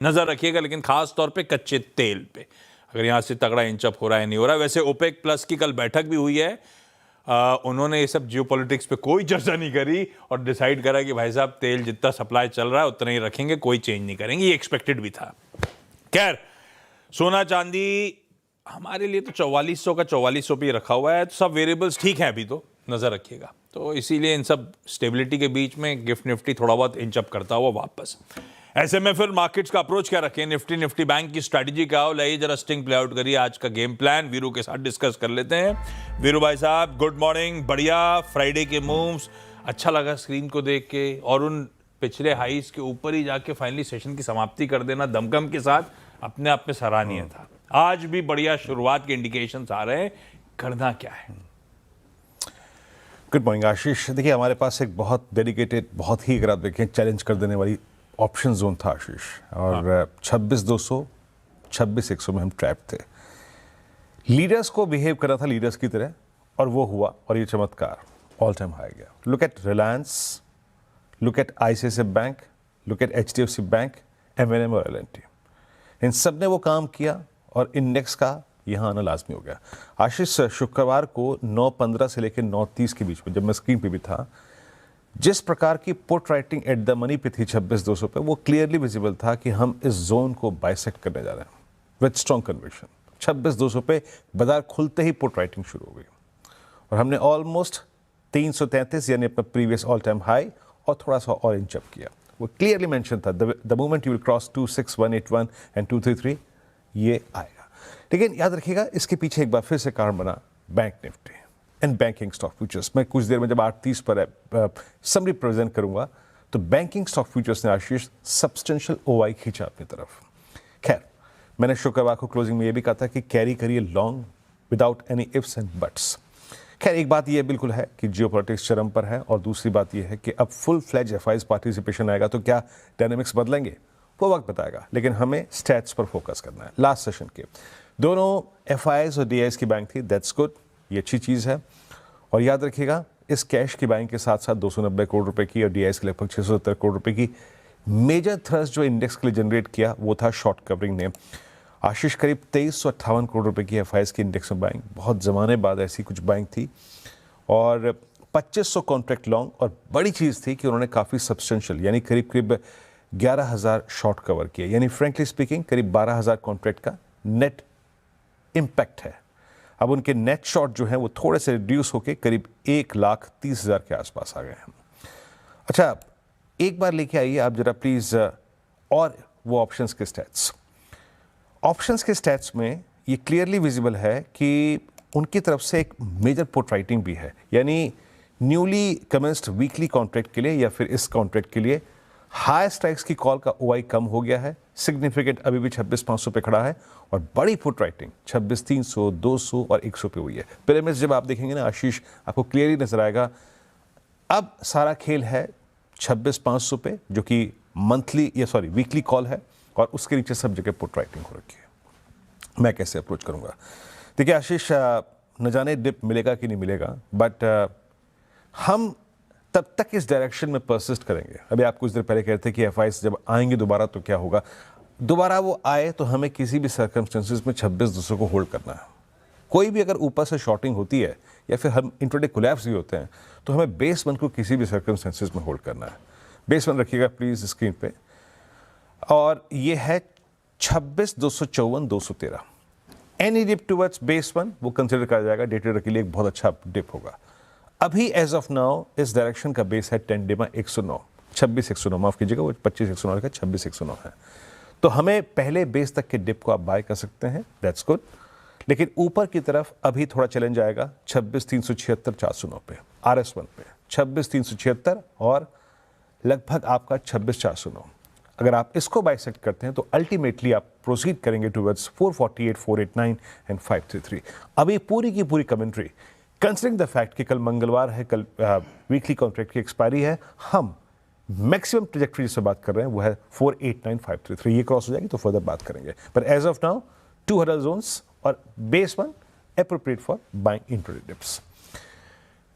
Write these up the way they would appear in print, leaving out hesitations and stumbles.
नजर रखिएगा, लेकिन खास तौर पे कच्चे तेल पे अगर यहां से तगड़ा इंचअप हो रहा है नहीं हो रहा। वैसे ओपेक प्लस की कल बैठक भी हुई है, उन्होंने ये सब जियोपॉलिटिक्स पे कोई चर्चा नहीं करी और डिसाइड करा कि भाई साहब तेल जितना सप्लाई चल रहा है उतना ही रखेंगे, कोई चेंज नहीं करेंगे। ये एक्सपेक्टेड भी था। खैर, सोना चांदी हमारे लिए तो 4400 का 4400 पे रखा हुआ है, तो सब वेरिएबल्स ठीक हैं अभी, तो नजर रखिएगा। तो इसीलिए इन सब स्टेबिलिटी के बीच में गिफ्ट निफ्टी थोड़ा बहुत इंचअप करता हुआ वापस। ऐसे में फिर मार्केट्स का अप्रोच क्या रखें, निफ्टी बैंक की स्ट्रैटेजी क्या हो, लाइए जरा स्टिंग प्ले आउट करिए आज का गेम प्लान वीरू के साथ डिस्कस कर लेते हैं। वीरू भाई साहब गुड मॉर्निंग। बढ़िया फ्राइडे के मूव्स, अच्छा लगा स्क्रीन को देख के, और उन पिछले हाईस के ऊपर ही जाके फाइनली सेशन की समाप्ति कर देना दमकम के साथ अपने आप में सराहनीय था। आज भी बढ़िया शुरुआत के इंडिकेशंस आ रहे हैं, करना क्या है? गुड मॉर्निंग आशीष। देखिए, हमारे पास एक बहुत डेडिकेटेड, बहुत ही अगर आप देखें चैलेंज कर देने वाली ऑप्शन जोन था आशीष, और 26,200 26,100 में हम ट्रैप थे। लीडर्स को बिहेव करा था लीडर्स की तरह, और वो हुआ, और ये चमत्कार ऑल टाइम हाई गया। Look at Reliance, look at ICICI bank, look at HDFC bank, M&M और L&T। इन सब ने वो काम किया और इंडेक्स का यहाँ आना लाजमी हो गया। आशीष, शुक्रवार को 9:15 से लेकर 9:30 के बीच में जब मैं स्क्रीन पे भी था, जिस प्रकार की put writing at the money पे थी 26,200 पे, वो क्लियरली विजिबल था कि हम इस जोन को बाइसेक्ट करने जा रहे हैं विद स्ट्रॉन्ग कन्विक्शन। 26,200 पे बाजार खुलते ही पुट राइटिंग शुरू हो गई और हमने ऑलमोस्ट 333 यानी अपना प्रीवियस ऑल टाइम हाई और थोड़ा सा और इंचअप किया। वो क्लियरली मेंशन था, the moment you will cross 26,181 and 233 ये आएगा। लेकिन याद रखिएगा, इसके पीछे एक बार फिर से कारण बना bank Nifty and banking stock futures. मैं कुछ देर में जब 8:30 पर समरी प्रेजेंट करूंगा, तो बैंकिंग स्टॉक फ्यूचर्स ने आशीष सब्सटेंशियल OI खींचा अपनी तरफ। खैर, मैंने शुक्रवार को क्लोजिंग में यह भी कहा था कि कैरी करिए long without any ifs and buts. खैर, एक बात यह बिल्कुल है कि जियोपॉलिटिक्स चरम पर है, और दूसरी बात यह है कि अब फुल फ्लैज FIs पार्टिसिपेशन आएगा तो क्या डायनेमिक्स बदलेंगे, वो वक्त बताएगा। लेकिन हमें स्टैट्स पर फोकस करना है। लास्ट सेशन के दोनों FIs और DIs की बैंक थी, दैट्स गुड, ये अच्छी चीज़ है। और याद रखिएगा, इस कैश की बाइंग के साथ साथ 290 करोड़ रुपए की और DIs के लगभग 670 करोड़ रुपए की मेजर थ्रस्ट जो इंडेक्स के लिए जनरेट किया वो था शॉर्ट कवरिंग ने। आशीष, करीब 2358 करोड़ रुपए की FIs की इंडेक्स में बाइंग, बहुत ज़माने बाद ऐसी कुछ बाइंग थी, और 2500 कॉन्ट्रैक्ट लॉन्ग, और बड़ी चीज़ थी कि उन्होंने काफ़ी सब्सटेंशियल यानी करीब 11,000 शॉर्ट कवर किए, यानी फ्रेंकली स्पीकिंग करीब 12,000 कॉन्ट्रैक्ट का नेट इम्पैक्ट है। अब उनके नेट शॉर्ट जो हैं वो थोड़े से रिड्यूस होकर करीब 1,30,000 के आसपास आ गए हैं। अच्छा, एक बार लेके आइए आप जरा प्लीज़, और वो ऑप्शंस के स्टैट्स। ऑप्शंस के स्टैट्स में ये क्लियरली विजिबल है कि उनकी तरफ से एक मेजर पुट राइटिंग भी है, यानी न्यूली कमेंस्ड वीकली कॉन्ट्रैक्ट के लिए या फिर इस कॉन्ट्रैक्ट के लिए हाई स्ट्राइक्स की कॉल का OI कम हो गया है। सिग्निफिकेंट अभी भी 26,500 पे खड़ा है, और बड़ी पुट राइटिंग 26,300, 200 और 100 पे हुई है। पिरामिड्स जब आप देखेंगे ना आशीष, आपको क्लियरली नजर आएगा अब सारा खेल है 26,500 पे, जो कि वीकली कॉल है, और उसके नीचे सब जगह पुट राइटिंग हो रखी है। मैं कैसे अप्रोच करूंगा? देखिए आशीष, न जाने डिप मिलेगा कि नहीं मिलेगा, बट हम तब तक इस डायरेक्शन में परसिस्ट करेंगे। अभी आप कुछ देर पहले कह रहे थे कि FIs जब आएंगे दोबारा तो क्या होगा। दोबारा वो आए तो हमें किसी भी सर्कमस्टेंसेस में 26,200 को होल्ड करना है। कोई भी अगर ऊपर से शॉर्टिंग होती है या फिर हम इंट्राडे कोलैप्स भी होते हैं, तो हमें बेस 1 को किसी भी सर्कमस्टेंसेस में होल्ड करना है। बेस 1 रखिएगा प्लीज स्क्रीन पे, और ये है 26,254, 213। एनी डिप टुवर्ड्स बेस 1 वो कंसिडर करा जाएगा, डे ट्रेडर के लिए एक बहुत अच्छा डिप होगा। अभी एज ऑफ नाउ इस डायरेक्शन का बेस है 10 डे में 109, 26,109, माफ कीजिएगा, वो 25,109 लिखा, 26,109 है। तो हमें पहले बेस तक के डिप को आप बाय कर सकते हैं, दैट्स गुड। लेकिन ऊपर की तरफ अभी थोड़ा चैलेंज आएगा 26,376, 409 पे, RS1 पे 26,376 और लगभग आपका 26,409। अगर आप इसको बाइसेक्ट करते हैं तो अल्टीमेटली आप प्रोसीड करेंगे टुवर्ड्स 448, 489 एंड 533। अभी पूरी की पूरी कमेंट्री कंसिडरिंग द फैक्ट कि कल मंगलवार है, कल वीकली कॉन्ट्रैक्ट की एक्सपायरी है, हम मैक्सिमम ट्रैजेक्टरी जिससे बात कर रहे हैं वो है 489,533। ये क्रॉस हो जाएगी तो फर्दर बात करेंगे, पर as of now 2 hurdle zones और base 1 appropriate for buying intraday dips.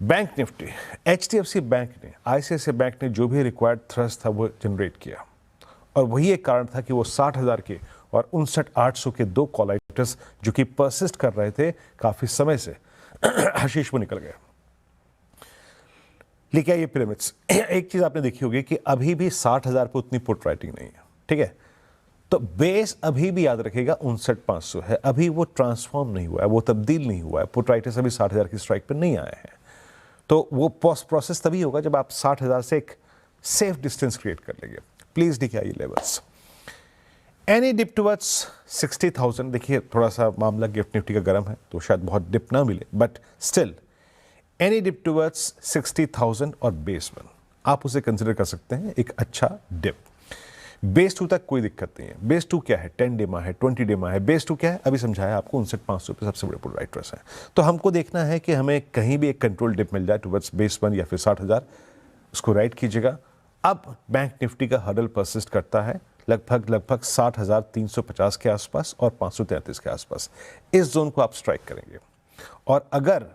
Bank Nifty, HDFC bank ने, ICICI बैंक ने जो भी रिक्वायर्ड थ्रस्ट था वो जनरेट किया, और वही एक कारण था कि वो 60,000 के और 59,800 के दो कॉल आइटम्स जो कि परसिस्ट कर रहे थे काफी समय से आशीष वो निकल गए। लेके आइए पिरामिड्स। एक चीज आपने देखी होगी कि अभी भी 60,000 पे उतनी पुट राइटिंग नहीं है, ठीक है। तो बेस अभी भी याद रखेगा 59,500 है, अभी वो ट्रांसफॉर्म नहीं हुआ है, वो तब्दील नहीं हुआ है, पुट राइटर्स अभी 60,000 की स्ट्राइक पर नहीं आए हैं। तो वो प्रोसेस तभी होगा जब आप 60,000 से एक सेफ डिस्टेंस क्रिएट कर लेंगे। प्लीज देखिए आइए लेवल्स। एनी डिप टुवर्ड्स 60,000, देखिए थोड़ा सा मामला गिफ्ट निफ्टी का गर्म है तो शायद बहुत डिप ना मिले, but still any dip towards 60,000 और बेस 1 आप उसे कंसिडर कर सकते हैं एक अच्छा डिप। बेस 2 तक कोई दिक्कत नहीं है। बेस 2 क्या है? 10 डेमा है, 20 डेमा है। बेस 2 क्या है? अभी समझाया आपको, 59,500 पे सबसे बड़े पुट राइटर्स हैं। तो हमको देखना है कि हमें कहीं भी एक कंट्रोल डिप मिल जाए टुवर्ड्स बेस 1 या फिर 60,000, उसको राइट कीजिएगा। अब बैंक निफ्टी का हर्डल परसिस्ट करता है लगभग 60,350 के आसपास और 533 के आसपास। इस जोन को आप स्ट्राइक करेंगे और अगर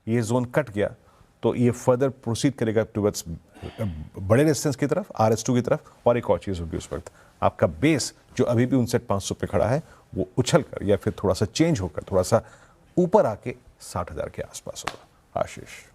ये जोन कट गया तो ये फर्दर प्रोसीड करेगा टुवर्ड्स बड़े रेजिस्टेंस की तरफ, RS2 की तरफ। और एक और चीज़ होगी उस वक्त, आपका बेस जो अभी भी 59,500 पे खड़ा है वो उछल कर या फिर थोड़ा सा चेंज होकर थोड़ा सा ऊपर आके 60,000 के आसपास होगा। आशीष।